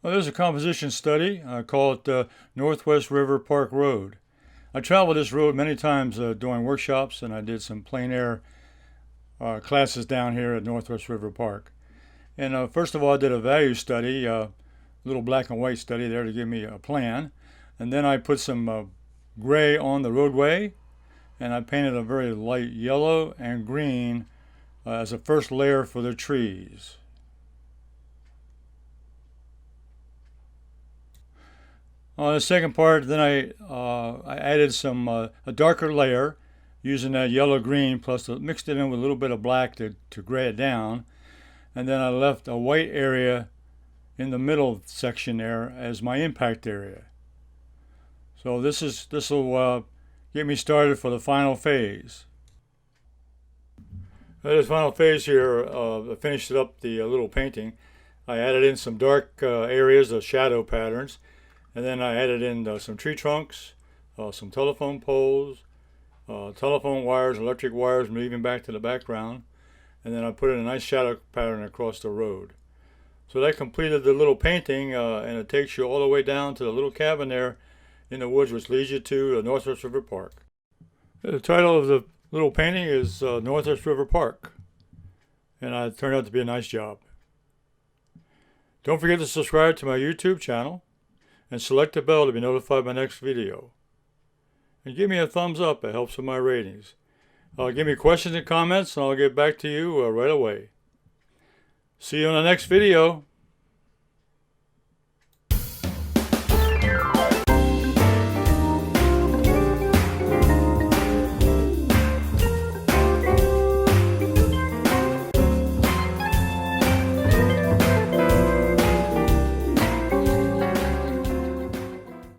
Well, there's a composition study. I call it Northwest River Park Road. I traveled this road many times during workshops, and I did some plein air classes down here at Northwest River Park. And first of all, I did a value study, a little black and white study there to give me a plan. And then I put some gray on the roadway, and I painted a very light yellow and green as a first layer for the trees. On the second part, then I added a darker layer using that yellow green, plus mixed it in with a little bit of black to gray it down. And then I left a white area in the middle section there as my impact area. So this will get me started for the final phase. This final phase here, I finished up the little painting. I added in some dark areas of shadow patterns. And then I added in some tree trunks, some telephone poles, telephone wires, electric wires, moving back to the background. And then I put in a nice shadow pattern across the road. So that completed the little painting, and it takes you all the way down to the little cabin there in the woods, which leads you to the Northwest River Park. The title of the little painting is Northwest River Park, and it turned out to be a nice job. Don't forget to subscribe to my YouTube channel and select the bell to be notified of my next video. And give me a thumbs up, it helps with my ratings. Give me questions and comments and I'll get back to you right away. See you in the next video.